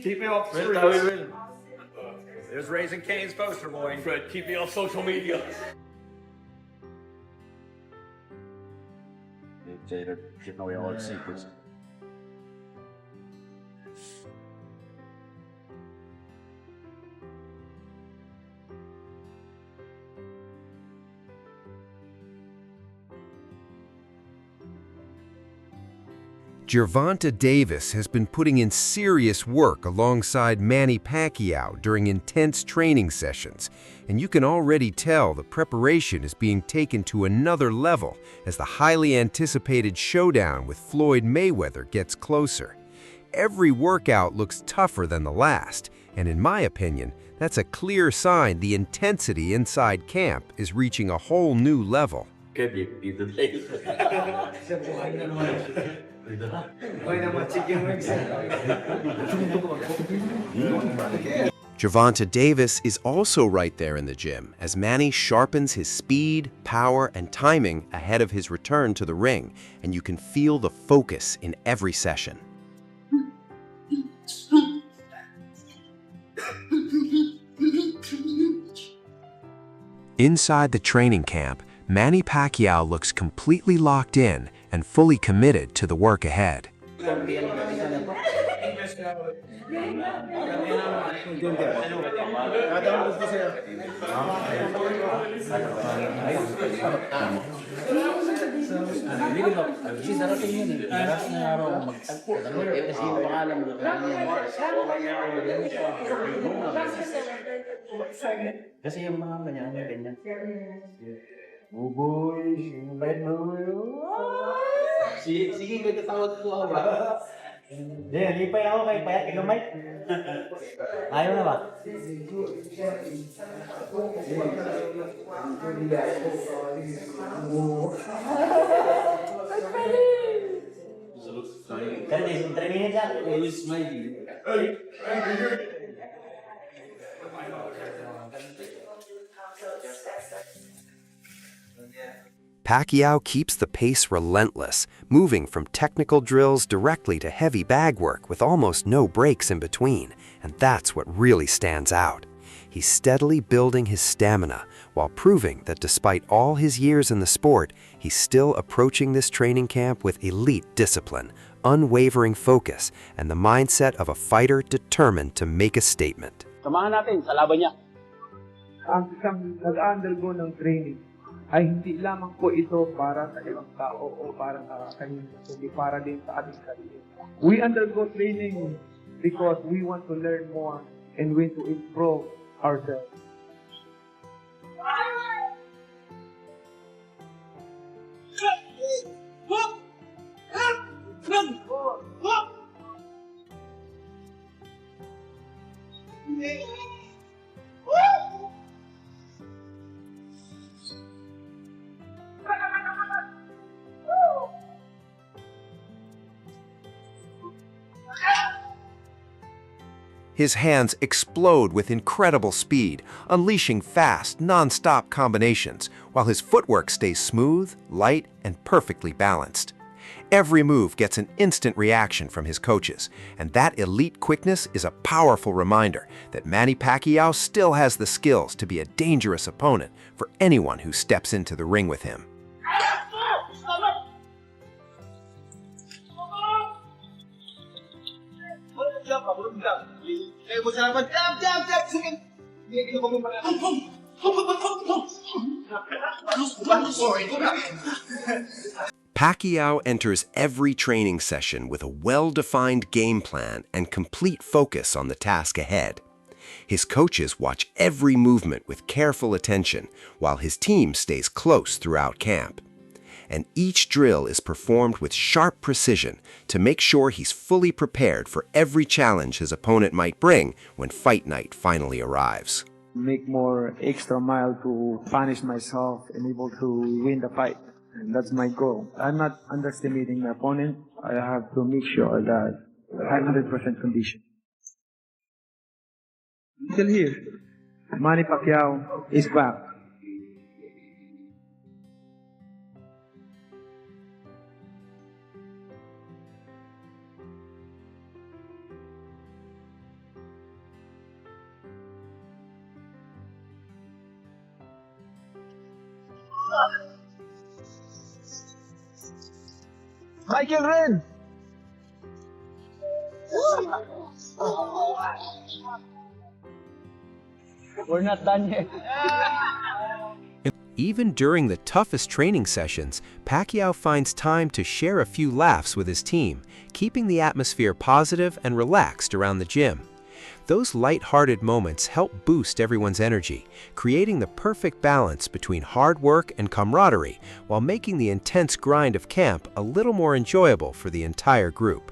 Keep me off the streets. There's Raising Cane's poster boy. Fred, keep me off social media. Jada giving away all the secrets. Gervonta Davis has been putting in serious work alongside Manny Pacquiao during intense training sessions, and you can already tell the preparation is being taken to another level as the highly anticipated showdown with Floyd Mayweather gets closer. Every workout looks tougher than the last, and in my opinion, that's a clear sign the intensity inside camp is reaching a whole new level. Gervonta Davis is also right there in the gym as Manny sharpens his speed, power, and timing ahead of his return to the ring, and you can feel the focus in every session. Inside the training camp, Manny Pacquiao looks completely locked in and fully committed to the work ahead. Kasi yung mga ganyan. Buboy, bait mo. Sige, may tatawag ko ako ba? Lipay ako kay Payat, ikaw Mike. Ayaw na ba? Kan 3 minutes lang. Always smiling. Pacquiao keeps the pace relentless, moving from technical drills directly to heavy bag work with almost no breaks in between, and that's what really stands out. He's steadily building his stamina while proving that despite all his years in the sport, he's still approaching this training camp with elite discipline, unwavering focus, and the mindset of a fighter determined to make a statement. Samahan natin sa laban niya. Ang isang nag-undergo ng training ay hindi lamang po ito para sa ibang tao o para sa kanina, kundi para din sa ating sarili. We undergo training because we want to learn more and we want to improve ourselves. His hands explode with incredible speed, unleashing fast, non-stop combinations, while his footwork stays smooth, light, and perfectly balanced. Every move gets an instant reaction from his coaches, and that elite quickness is a powerful reminder that Manny Pacquiao still has the skills to be a dangerous opponent for anyone who steps into the ring with him. Pacquiao enters every training session with a well-defined game plan and complete focus on the task ahead. His coaches watch every movement with careful attention, while his team stays close throughout camp. And each drill is performed with sharp precision to make sure he's fully prepared for every challenge his opponent might bring when fight night finally arrives. Make more extra mile to punish myself and able to win the fight. And that's my goal. I'm not underestimating my opponent. I have to make sure that I'm 100% condition. Still here. Manny Pacquiao is back. Michael Red! We're not done yet. Even during the toughest training sessions, Pacquiao finds time to share a few laughs with his team, keeping the atmosphere positive and relaxed around the gym. Those light-hearted moments help boost everyone's energy, creating the perfect balance between hard work and camaraderie while making the intense grind of camp a little more enjoyable for the entire group.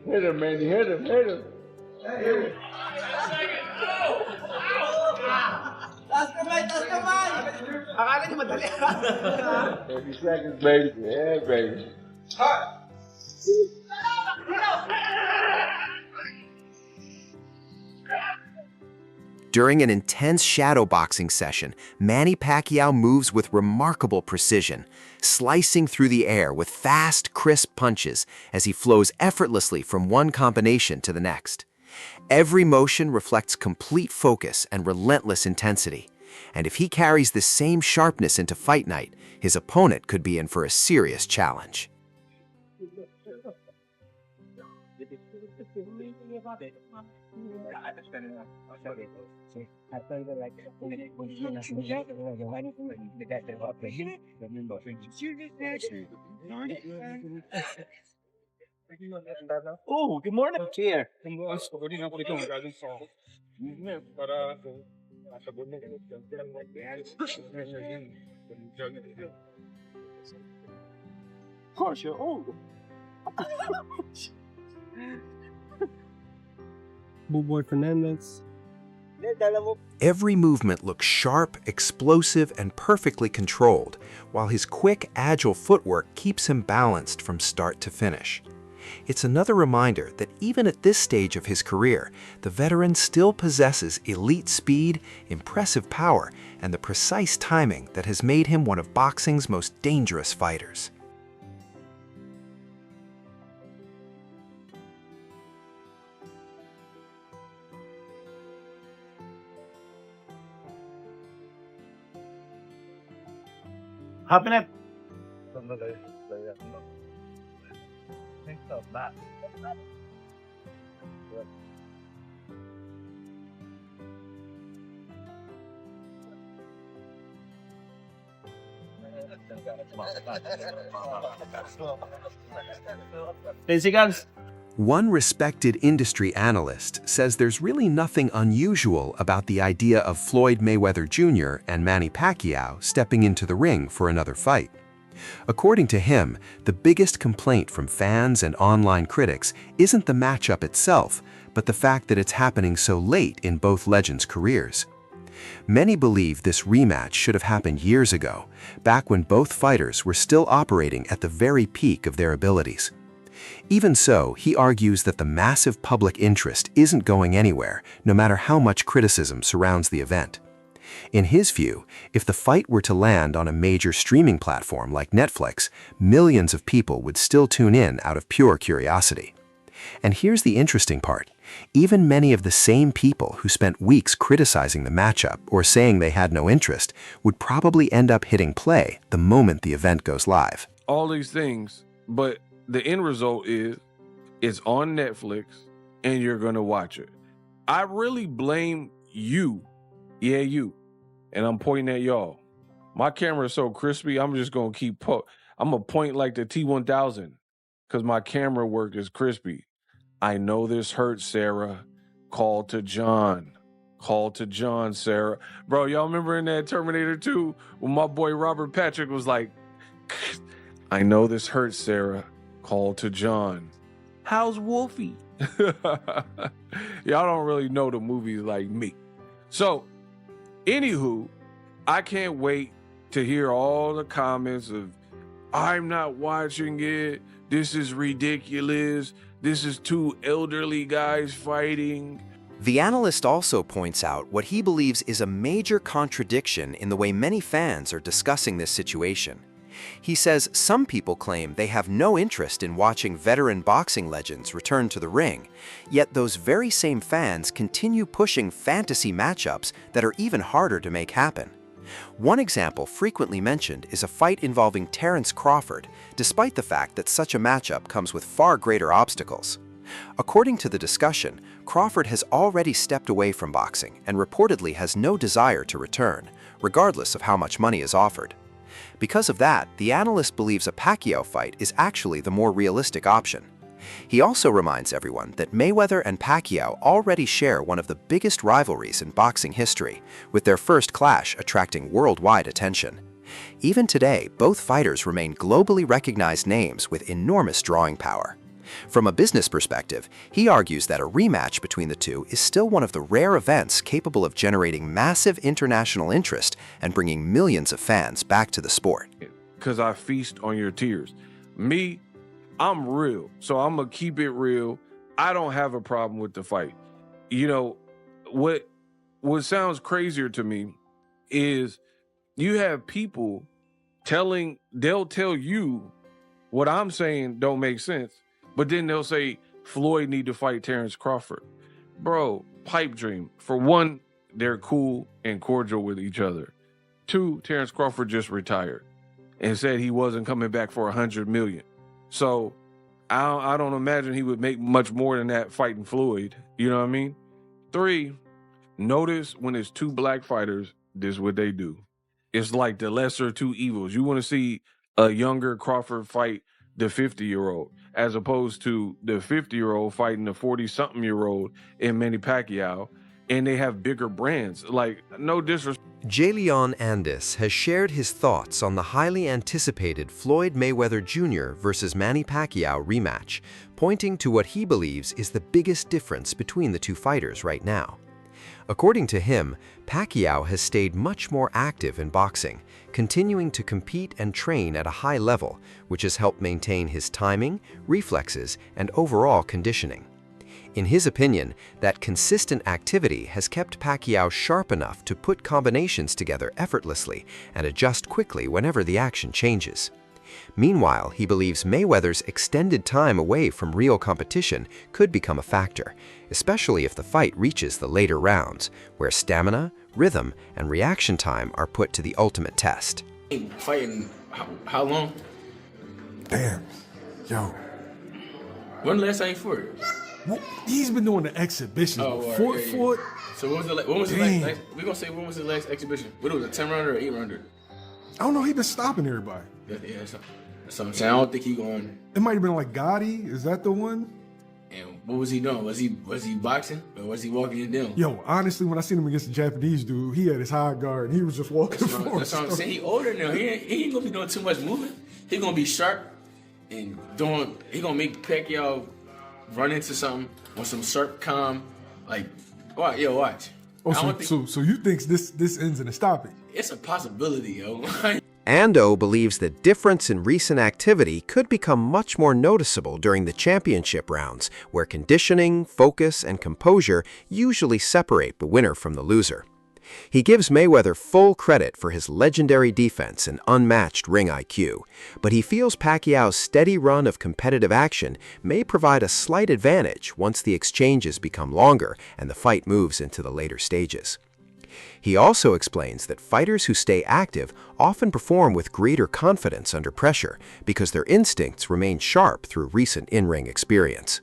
Hit him, Manny, hit him, hit him. Taas kamay, taas kamay! Akala niyo madali. 30 seconds, baby. Yeah, baby. During an intense shadow boxing session, Manny Pacquiao moves with remarkable precision, slicing through the air with fast, crisp punches as he flows effortlessly from one combination to the next. Every motion reflects complete focus and relentless intensity. And if he carries this same sharpness into fight night, his opponent could be in for a serious challenge. Oh, good morning. Here. Every movement looks sharp, explosive, and perfectly controlled, while his quick, agile footwork keeps him balanced from start to finish. It's another reminder that even at this stage of his career, the veteran still possesses elite speed, impressive power, and the precise timing that has made him one of boxing's most dangerous fighters. Hop in it. Busy guns. One respected industry analyst says there's really nothing unusual about the idea of Floyd Mayweather Jr. and Manny Pacquiao stepping into the ring for another fight. According to him, the biggest complaint from fans and online critics isn't the matchup itself, but the fact that it's happening so late in both legends' careers. Many believe this rematch should have happened years ago, back when both fighters were still operating at the very peak of their abilities. Even so, he argues that the massive public interest isn't going anywhere, no matter how much criticism surrounds the event. In his view, if the fight were to land on a major streaming platform like Netflix, millions of people would still tune in out of pure curiosity. And here's the interesting part. Even many of the same people who spent weeks criticizing the matchup or saying they had no interest would probably end up hitting play the moment the event goes live. All these things, but the end result is it's on Netflix and you're going to watch it. I really blame you. Yeah, you. And I'm pointing at y'all. My camera is so crispy, I'm just going to keep I'm going to point like the T1000 because my camera work is crispy. I know this hurts, Sarah. Call to John. Call to John, Sarah. Bro, y'all remember in that Terminator 2 when my boy Robert Patrick was like, I know this hurts, Sarah. Call to John. How's Wolfie? Y'all don't really know the movies like me. So, anywho, I can't wait to hear all the comments of, I'm not watching it. This is ridiculous. This is two elderly guys fighting. The analyst also points out what he believes is a major contradiction in the way many fans are discussing this situation. He says some people claim they have no interest in watching veteran boxing legends return to the ring, yet those very same fans continue pushing fantasy matchups that are even harder to make happen. One example frequently mentioned is a fight involving Terence Crawford, despite the fact that such a matchup comes with far greater obstacles. According to the discussion, Crawford has already stepped away from boxing and reportedly has no desire to return, regardless of how much money is offered. Because of that, the analyst believes a Pacquiao fight is actually the more realistic option. He also reminds everyone that Mayweather and Pacquiao already share one of the biggest rivalries in boxing history, with their first clash attracting worldwide attention. Even today, both fighters remain globally recognized names with enormous drawing power. From a business perspective, he argues that a rematch between the two is still one of the rare events capable of generating massive international interest and bringing millions of fans back to the sport. Because I feast on your tears. Me, I'm real, so I'm going to keep it real. I don't have a problem with the fight. You know, what sounds crazier to me is you have people they'll tell you what I'm saying don't make sense. But then they'll say, Floyd need to fight Terence Crawford. Bro, pipe dream. For one, they're cool and cordial with each other. Two, Terence Crawford just retired and said he wasn't coming back for $100 million. So I don't imagine he would make much more than that fighting Floyd. You know what I mean? Three, notice when it's two black fighters, this is what they do. It's like the lesser two evils. You want to see a younger Crawford fight the 50-year-old, as opposed to the 50-year-old fighting the 40-something-year-old in Manny Pacquiao, and they have bigger brands. Like, no disrespect. Jayleon Andis has shared his thoughts on the highly anticipated Floyd Mayweather Jr. versus Manny Pacquiao rematch, pointing to what he believes is the biggest difference between the two fighters right now. According to him, Pacquiao has stayed much more active in boxing, continuing to compete and train at a high level, which has helped maintain his timing, reflexes, and overall conditioning. In his opinion, that consistent activity has kept Pacquiao sharp enough to put combinations together effortlessly and adjust quickly whenever the action changes. Meanwhile, he believes Mayweather's extended time away from real competition could become a factor, especially if the fight reaches the later rounds, where stamina, rhythm, and reaction time are put to the ultimate test. Fighting how long? Damn. Yo. When the last time you fought? Well, he's been doing the exhibitions. Fought. So when was the last? We gonna say when was the last exhibition? What was it, a 10-rounder or 8-rounder? I don't know. He been stopping everybody. Yeah, that's what I'm saying. I don't think he going. It might have been like Gotti. Is that the one? And what was he doing? Was he boxing or was he walking it down? Yo, honestly, when I seen him against the Japanese dude, he had his high guard and he was just walking forward. That's what I'm saying. He older now. He ain't gonna be doing too much movement. He gonna be sharp and he gonna make Pacquiao run into something on some sharp, calm, like, watch. Oh, so you think this ends in a stoppage? It's a possibility, yo. Ando believes the difference in recent activity could become much more noticeable during the championship rounds, where conditioning, focus, and composure usually separate the winner from the loser. He gives Mayweather full credit for his legendary defense and unmatched ring IQ, but he feels Pacquiao's steady run of competitive action may provide a slight advantage once the exchanges become longer and the fight moves into the later stages. He also explains that fighters who stay active often perform with greater confidence under pressure because their instincts remain sharp through recent in-ring experience.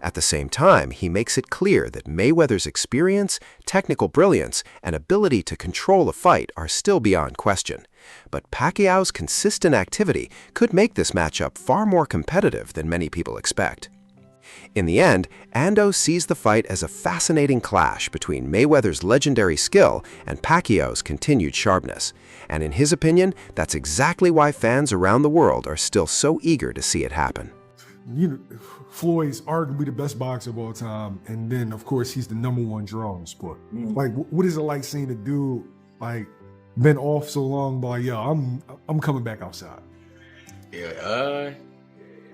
At the same time, he makes it clear that Mayweather's experience, technical brilliance, and ability to control a fight are still beyond question. But Pacquiao's consistent activity could make this matchup far more competitive than many people expect. In the end, Ando sees the fight as a fascinating clash between Mayweather's legendary skill and Pacquiao's continued sharpness. And in his opinion, that's exactly why fans around the world are still so eager to see it happen. You know, Floyd's arguably the best boxer of all time, and then of course he's the #1 draw in the sport. Like, what is it like seeing a dude like been off so long, but like, yo, I'm coming back outside? Yeah,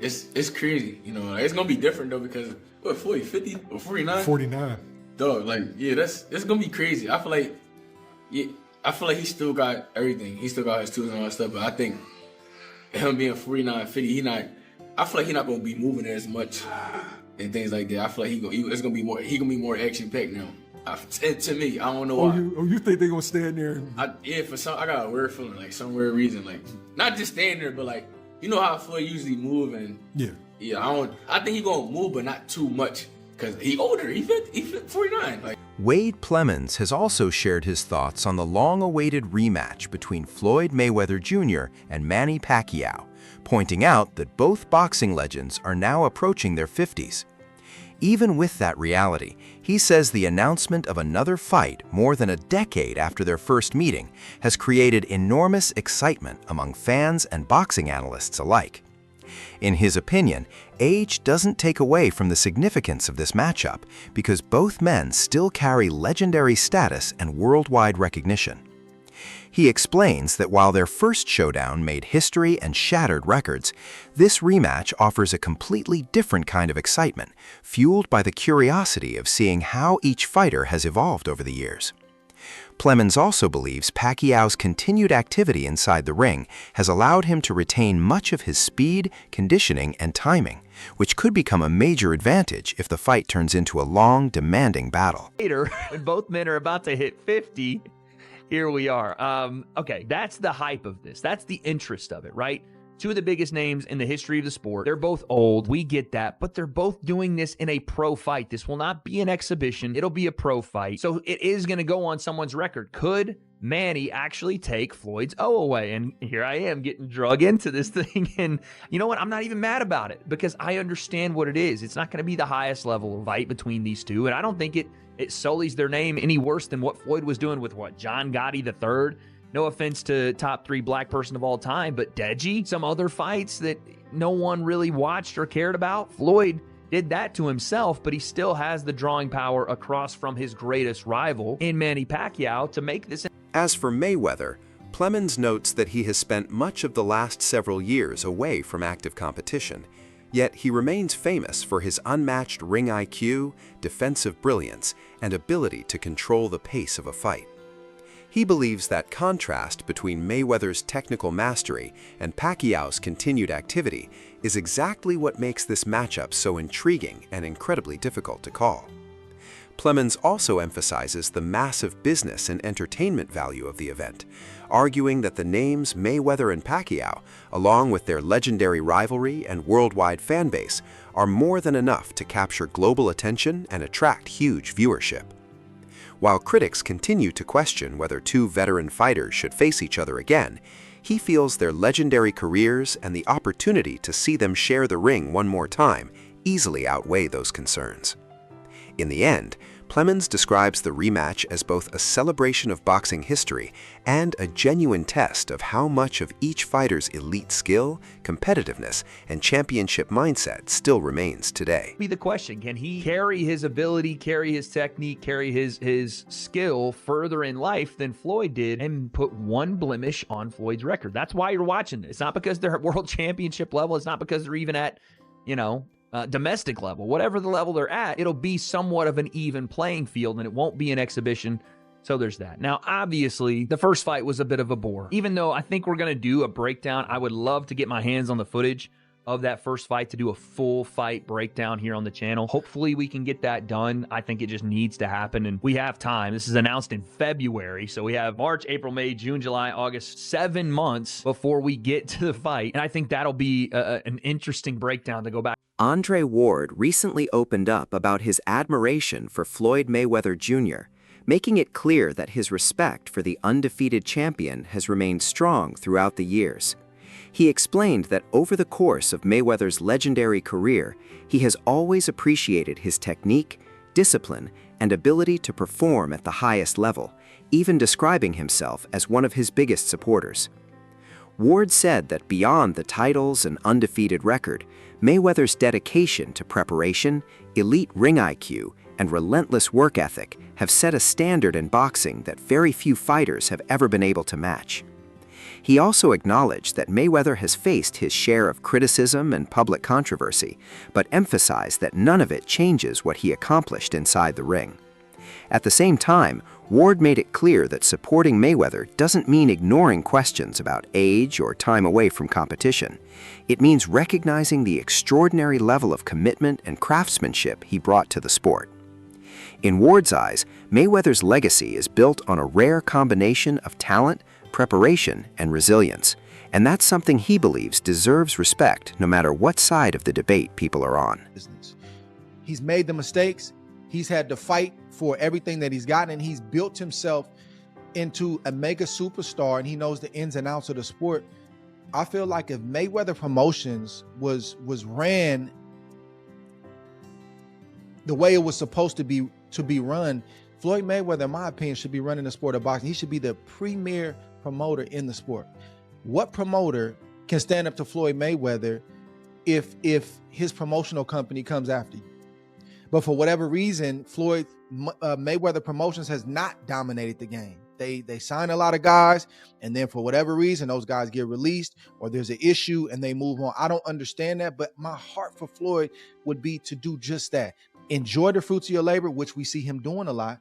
it's crazy. You know, it's gonna be different though because what Floyd 50 or 49? 49. Dog, like yeah, it's gonna be crazy. I feel like he still got everything. He still got his tools and all that stuff. But I think him being 49, 50, I feel like he's not gonna be moving as much and things like that. I feel like it's gonna be more. He gonna be more action packed now. To me, I don't know why. You think they're gonna stand there? For some, I got a weird feeling, like some weird reason, like not just standing there, but like you know how Floyd usually move and yeah. I think he gonna move, but not too much because he older. He 49. Like Wade Plemons has also shared his thoughts on the long-awaited rematch between Floyd Mayweather Jr. and Manny Pacquiao, pointing out that both boxing legends are now approaching their 50s. Even with that reality, he says the announcement of another fight more than a decade after their first meeting has created enormous excitement among fans and boxing analysts alike. In his opinion, age doesn't take away from the significance of this matchup because both men still carry legendary status and worldwide recognition. He explains that while their first showdown made history and shattered records, this rematch offers a completely different kind of excitement, fueled by the curiosity of seeing how each fighter has evolved over the years. Plemons also believes Pacquiao's continued activity inside the ring has allowed him to retain much of his speed, conditioning, and timing, which could become a major advantage if the fight turns into a long, demanding battle. Later, when both men are about to hit 50, here we are. Okay, that's the hype of this. That's the interest of it, right? Two of the biggest names in the history of the sport. They're both old. We get that. But they're both doing this in a pro fight. This will not be an exhibition. It'll be a pro fight. So it is going to go on someone's record. Could Manny actually take Floyd's O away? And here I am getting drug into this thing. And you know what? I'm not even mad about it because I understand what it is. It's not going to be the highest level of fight between these two. And I don't think it sullies their name any worse than what Floyd was doing with John Gotti III. No offense to top 3 black person of all time, but Deji, some other fights that no one really watched or cared about. Floyd did that to himself, but he still has the drawing power across from his greatest rival in Manny Pacquiao to make this. As for Mayweather, Plemons notes that he has spent much of the last several years away from active competition, yet he remains famous for his unmatched ring IQ, defensive brilliance, and ability to control the pace of a fight. He believes that contrast between Mayweather's technical mastery and Pacquiao's continued activity is exactly what makes this matchup so intriguing and incredibly difficult to call. Plemons also emphasizes the massive business and entertainment value of the event, arguing that the names Mayweather and Pacquiao, along with their legendary rivalry and worldwide fan base, are more than enough to capture global attention and attract huge viewership. While critics continue to question whether two veteran fighters should face each other again, he feels their legendary careers and the opportunity to see them share the ring one more time easily outweigh those concerns. In the end, Plemons describes the rematch as both a celebration of boxing history and a genuine test of how much of each fighter's elite skill, competitiveness, and championship mindset still remains today. Be the question, can he carry his ability, carry his technique, carry his skill further in life than Floyd did and put one blemish on Floyd's record? That's why you're watching this. It's not because they're at world championship level. It's not because they're even at, domestic level. Whatever the level they're at, it'll be somewhat of an even playing field and it won't be an exhibition. So there's that. Now, obviously, the first fight was a bit of a bore. Even though I think we're going to do a breakdown, I would love to get my hands on the footage of that first fight to do a full fight breakdown here on the channel. Hopefully we can get that done. I think it just needs to happen and we have time. This is announced in February. So we have March, April, May, June, July, August, 7 months before we get to the fight. And I think that'll be an interesting breakdown to go back. Andre Ward recently opened up about his admiration for Floyd Mayweather Jr., making it clear that his respect for the undefeated champion has remained strong throughout the years. He explained that over the course of Mayweather's legendary career, he has always appreciated his technique, discipline, and ability to perform at the highest level, even describing himself as one of his biggest supporters. Ward said that beyond the titles and undefeated record, Mayweather's dedication to preparation, elite ring IQ, and relentless work ethic have set a standard in boxing that very few fighters have ever been able to match. He also acknowledged that Mayweather has faced his share of criticism and public controversy, but emphasized that none of it changes what he accomplished inside the ring. At the same time, Ward made it clear that supporting Mayweather doesn't mean ignoring questions about age or time away from competition. It means recognizing the extraordinary level of commitment and craftsmanship he brought to the sport. In Ward's eyes, Mayweather's legacy is built on a rare combination of talent, preparation, and resilience, and that's something he believes deserves respect no matter what side of the debate people are on. He's made the mistakes, he's had to fight for everything that he's gotten, and he's built himself into a mega superstar, and he knows the ins and outs of the sport. I feel like if Mayweather Promotions was ran the way it was supposed to be run, Floyd Mayweather, in my opinion, should be running the sport of boxing. He should be the premier promoter in the sport. What promoter can stand up to Floyd Mayweather if his promotional company comes after you? But for whatever reason, Floyd Mayweather Promotions has not dominated the game. They sign a lot of guys, and then for whatever reason, those guys get released or there's an issue and they move on. I don't understand that, but my heart for Floyd would be to do just that. Enjoy the fruits of your labor, which we see him doing a lot.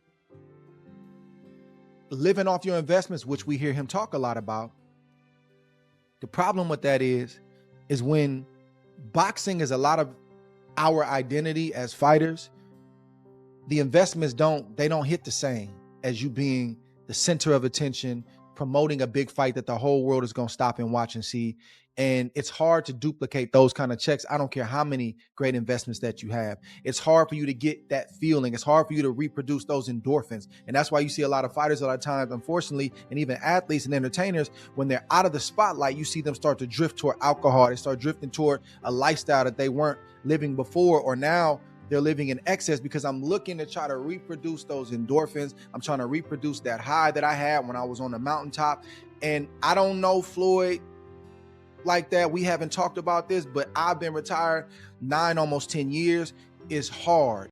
Living off your investments, which we hear him talk a lot about. The problem with that is when boxing is a lot of our identity as fighters, the investments don't hit the same as you being the center of attention, promoting a big fight that the whole world is going to stop and watch and see. And it's hard to duplicate those kind of checks. I don't care how many great investments that you have. It's hard for you to get that feeling. It's hard for you to reproduce those endorphins. And that's why you see a lot of fighters a lot of times, unfortunately, and even athletes and entertainers, when they're out of the spotlight, you see them start to drift toward alcohol. They start drifting toward a lifestyle that they weren't living before, or now they're living in excess because I'm looking to try to reproduce those endorphins. I'm trying to reproduce that high that I had when I was on the mountaintop. And I don't know Floyd like that. We haven't talked about this, but I've been retired 9, almost 10 years. It's hard.